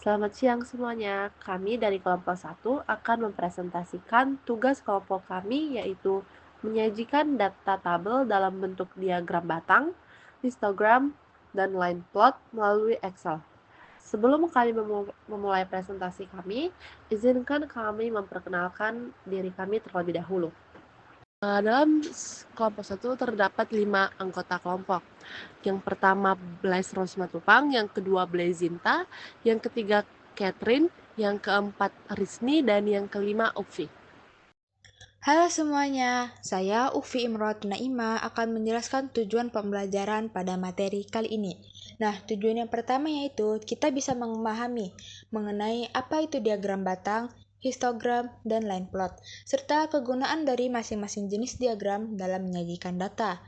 Selamat siang semuanya. Kami dari kelompok satu akan mempresentasikan tugas kelompok kami yaitu menyajikan data tabel dalam bentuk diagram batang, histogram, dan line plot melalui Excel. Sebelum kami memulai presentasi kami, izinkan kami memperkenalkan diri kami terlebih dahulu. Dalam kelompok satu terdapat 5 anggota kelompok. Yang pertama Blaise Rosmatupang, yang kedua Blaizinta, yang ketiga Catherine, yang keempat Risni, dan yang kelima Ufi. Halo semuanya, saya Ufi Imrod Naima akan menjelaskan tujuan pembelajaran pada materi kali ini. Nah, tujuan yang pertama yaitu kita bisa memahami mengenai apa itu diagram batang, histogram, dan line plot, serta kegunaan dari masing-masing jenis diagram dalam menyajikan data.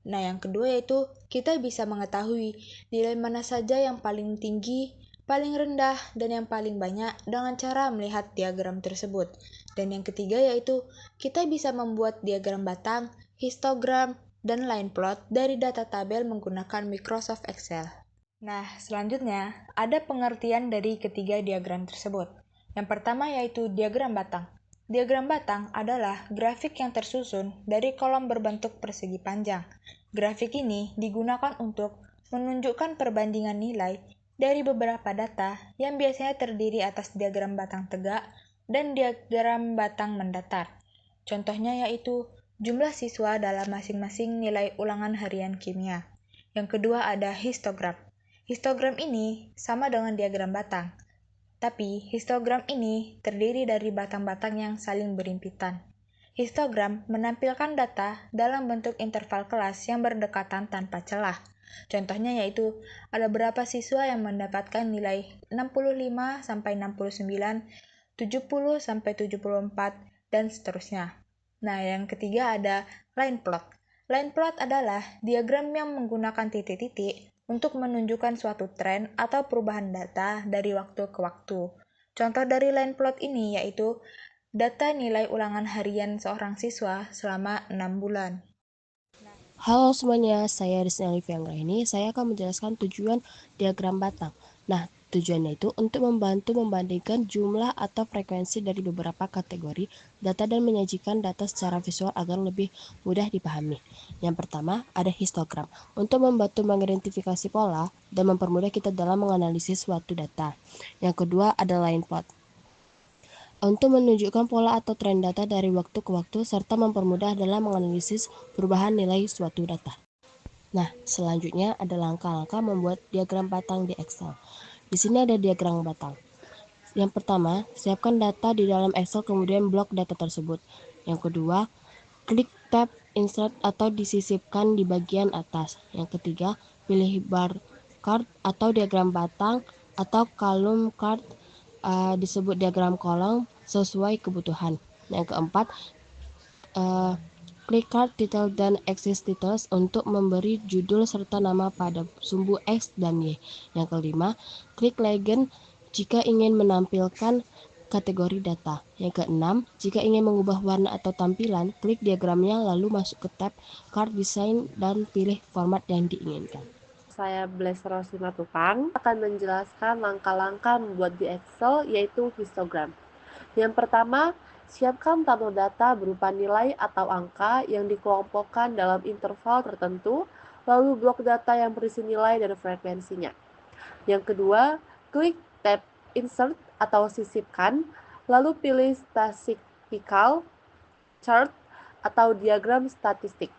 Nah, yang kedua yaitu kita bisa mengetahui nilai mana saja yang paling tinggi, paling rendah, dan yang paling banyak dengan cara melihat diagram tersebut. Dan yang ketiga yaitu kita bisa membuat diagram batang, histogram, dan line plot dari data tabel menggunakan Microsoft Excel. Nah, selanjutnya ada pengertian dari ketiga diagram tersebut. Yang pertama yaitu diagram batang. Diagram batang adalah grafik yang tersusun dari kolom berbentuk persegi panjang. Grafik ini digunakan untuk menunjukkan perbandingan nilai dari beberapa data yang biasanya terdiri atas diagram batang tegak dan diagram batang mendatar. Contohnya yaitu jumlah siswa dalam masing-masing nilai ulangan harian kimia. Yang kedua ada histogram. Histogram ini sama dengan diagram batang, tapi histogram ini terdiri dari batang-batang yang saling berimpitan. Histogram menampilkan data dalam bentuk interval kelas yang berdekatan tanpa celah. Contohnya yaitu ada berapa siswa yang mendapatkan nilai 65 sampai 69, 70 sampai 74, dan seterusnya. Nah, yang ketiga ada line plot. Line plot adalah diagram yang menggunakan titik-titik untuk menunjukkan suatu tren atau perubahan data dari waktu ke waktu. Contoh dari line plot ini yaitu data nilai ulangan harian seorang siswa selama 6 bulan. Halo semuanya, saya Risni Alifia ini. Saya akan menjelaskan tujuan diagram batang. Nah, tujuannya itu untuk membantu membandingkan jumlah atau frekuensi dari beberapa kategori data dan menyajikan data secara visual agar lebih mudah dipahami. Yang pertama, ada histogram untuk membantu mengidentifikasi pola dan mempermudah kita dalam menganalisis suatu data. Yang kedua, ada line plot untuk menunjukkan pola atau tren data dari waktu ke waktu serta mempermudah dalam menganalisis perubahan nilai suatu data. Nah, selanjutnya ada langkah-langkah membuat diagram batang di Excel. Di sini ada diagram batang. Yang pertama, siapkan data di dalam Excel kemudian blok data tersebut. Yang kedua, klik tab Insert atau disisipkan di bagian atas. Yang ketiga, pilih bar chart atau diagram batang atau column chart, disebut diagram kolom sesuai kebutuhan. Yang keempat, uh, klik card title dan axis titles untuk memberi judul serta nama pada sumbu X dan Y. Yang kelima, klik legend jika ingin menampilkan kategori data. Yang keenam, jika ingin mengubah warna atau tampilan, klik diagramnya lalu masuk ke tab Card Design dan pilih format yang diinginkan. Saya Blaise Rosimatupang akan menjelaskan langkah-langkah membuat di Excel yaitu histogram. Yang pertama, siapkan tabel data berupa nilai atau angka yang dikelompokkan dalam interval tertentu, lalu blok data yang berisi nilai dan frekuensinya. Yang kedua, klik tab Insert atau sisipkan, lalu pilih Statistical Chart atau diagram statistik.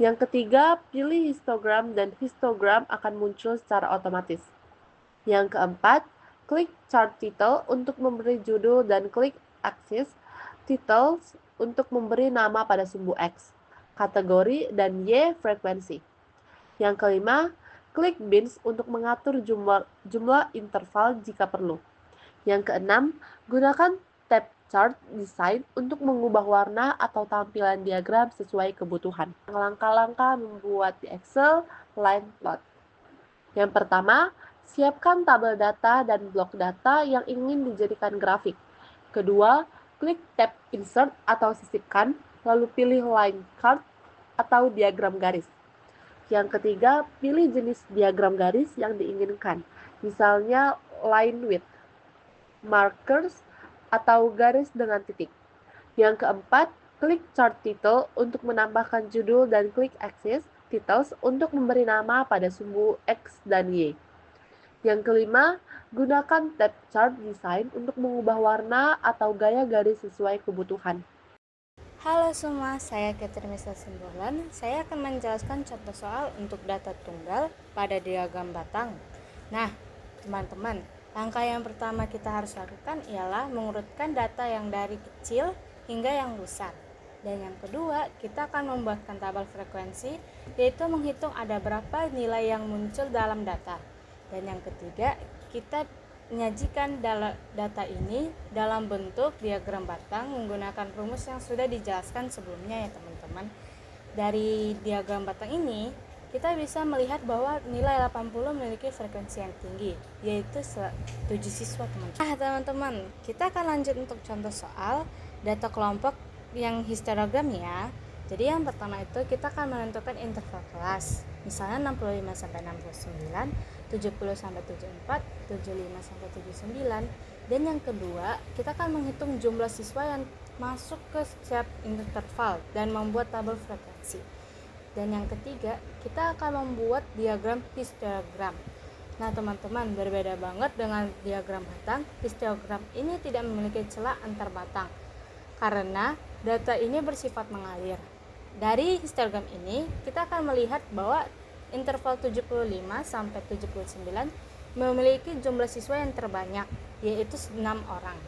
Yang ketiga, pilih histogram dan histogram akan muncul secara otomatis. Yang keempat, klik chart title untuk memberi judul dan klik axis titles untuk memberi nama pada sumbu X, kategori, dan Y frekuensi. Yang kelima, klik bins untuk mengatur jumlah interval jika perlu. Yang keenam, gunakan tab chart design untuk mengubah warna atau tampilan diagram sesuai kebutuhan. Langkah-langkah membuat di Excel line plot. Yang pertama, siapkan tabel data dan blok data yang ingin dijadikan grafik. Kedua, klik tab Insert atau sisipkan, lalu pilih Line Chart atau diagram garis. Yang ketiga, pilih jenis diagram garis yang diinginkan. Misalnya line with markers atau garis dengan titik. Yang keempat, klik chart title untuk menambahkan judul dan klik axis titles untuk memberi nama pada sumbu X dan Y. Yang kelima, gunakan tab chart design untuk mengubah warna atau gaya garis sesuai kebutuhan. Halo semua, saya Catherine Misa Simbolan. Saya akan menjelaskan contoh soal untuk data tunggal pada diagram batang. Nah, teman-teman, langkah yang pertama kita harus lakukan ialah mengurutkan data yang dari kecil hingga yang besar. Dan yang kedua, kita akan membuatkan tabel frekuensi, yaitu menghitung ada berapa nilai yang muncul dalam data. Dan yang ketiga, kita menyajikan data ini dalam bentuk diagram batang menggunakan rumus yang sudah dijelaskan sebelumnya ya teman-teman. Dari diagram batang ini kita bisa melihat bahwa nilai 80 memiliki frekuensi yang tinggi, yaitu 7 siswa teman-teman. Nah teman-teman, kita akan lanjut untuk contoh soal data kelompok yang histogram ya. Jadi yang pertama itu kita akan menentukan interval kelas, misalnya 65 sampai 69, 70 sampai 74, 75 sampai 79. Dan yang kedua, kita akan menghitung jumlah siswa yang masuk ke setiap interval dan membuat tabel frekuensi. Dan yang ketiga, kita akan membuat diagram histogram. Nah teman-teman, berbeda banget dengan diagram batang. Histogram ini tidak memiliki celah antar batang karena data ini bersifat mengalir. Dari histogram ini, kita akan melihat bahwa interval 75 sampai 79 memiliki jumlah siswa yang terbanyak, yaitu 6 orang.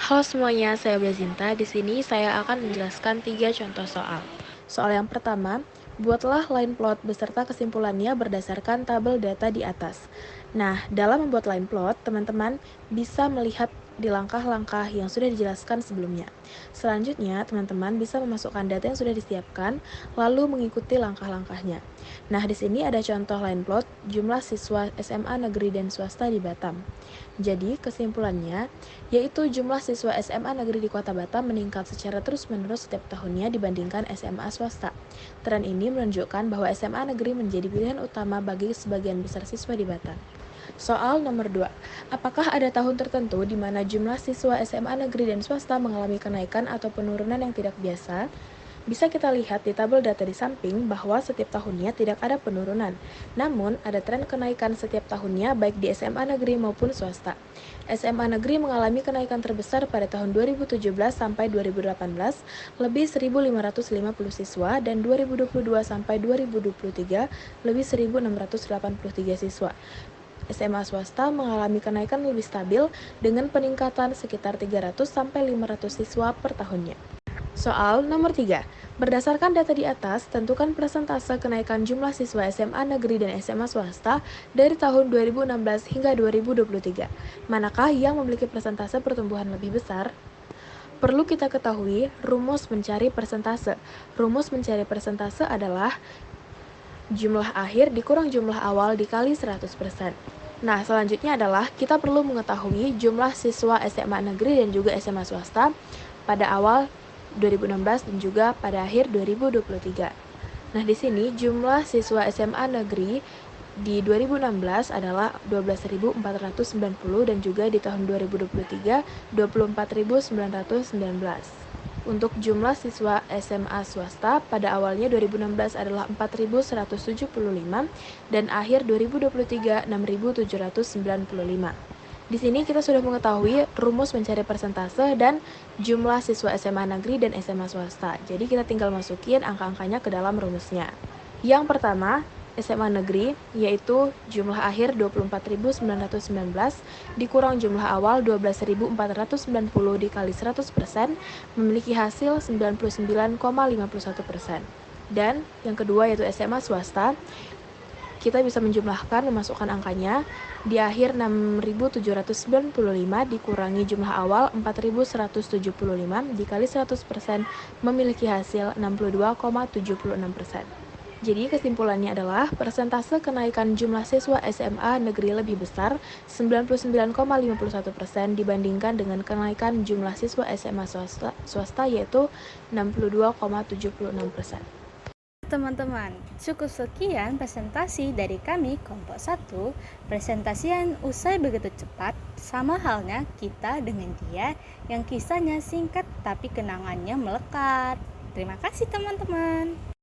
Halo semuanya, saya Blazinta. Di sini saya akan menjelaskan 3 contoh soal. Soal yang pertama, buatlah line plot beserta kesimpulannya berdasarkan tabel data di atas. Nah, dalam membuat line plot, teman-teman bisa melihat di langkah-langkah yang sudah dijelaskan sebelumnya. Selanjutnya, teman-teman bisa memasukkan data yang sudah disiapkan, lalu mengikuti langkah-langkahnya. Nah, di sini ada contoh line plot jumlah siswa SMA negeri dan swasta di Batam. Jadi, kesimpulannya, yaitu jumlah siswa SMA negeri di Kota Batam meningkat secara terus-menerus setiap tahunnya dibandingkan SMA swasta. Tren ini menunjukkan bahwa SMA negeri menjadi pilihan utama bagi sebagian besar siswa di Batam. Soal nomor 2. Apakah ada tahun tertentu di mana jumlah siswa SMA negeri dan swasta mengalami kenaikan atau penurunan yang tidak biasa? Bisa kita lihat di tabel data di samping bahwa setiap tahunnya tidak ada penurunan. Namun, ada tren kenaikan setiap tahunnya baik di SMA negeri maupun swasta. SMA negeri mengalami kenaikan terbesar pada tahun 2017 sampai 2018, lebih 1.550 siswa, dan 2022 sampai 2023, lebih 1.683 siswa. SMA swasta mengalami kenaikan lebih stabil dengan peningkatan sekitar 300 sampai 500 siswa per tahunnya. Soal nomor 3. Berdasarkan data di atas, tentukan persentase kenaikan jumlah siswa SMA negeri dan SMA swasta dari tahun 2016 hingga 2023. Manakah yang memiliki persentase pertumbuhan lebih besar? Perlu kita ketahui rumus mencari persentase. Rumus mencari persentase adalah jumlah akhir dikurang jumlah awal dikali 100%. Nah, selanjutnya adalah kita perlu mengetahui jumlah siswa SMA negeri dan juga SMA swasta pada awal 2016 dan juga pada akhir 2023. Nah, di sini jumlah siswa SMA negeri di 2016 adalah 12.490 dan juga di tahun 2023 24.919. Untuk jumlah siswa SMA swasta pada awalnya 2016 adalah 4.175 dan akhir 2023 6.795. Di sini kita sudah mengetahui rumus mencari persentase dan jumlah siswa SMA negeri dan SMA swasta. Jadi kita tinggal masukin angka-angkanya ke dalam rumusnya. Yang pertama, SMA negeri, yaitu jumlah akhir 24.919 dikurang jumlah awal 12.490 dikali 100% memiliki hasil 99,51%. Dan yang kedua yaitu SMA swasta, kita bisa menjumlahkan, memasukkan angkanya di akhir 6.795 dikurangi jumlah awal 4.175 dikali 100% memiliki hasil 62,76%. Jadi kesimpulannya adalah persentase kenaikan jumlah siswa SMA negeri lebih besar 99,51% dibandingkan dengan kenaikan jumlah siswa SMA swasta yaitu 62,76%. Teman-teman, cukup sekian presentasi dari kami kelompok 1. Presentasian usai begitu cepat, sama halnya kita dengan dia yang kisahnya singkat tapi kenangannya melekat. Terima kasih teman-teman.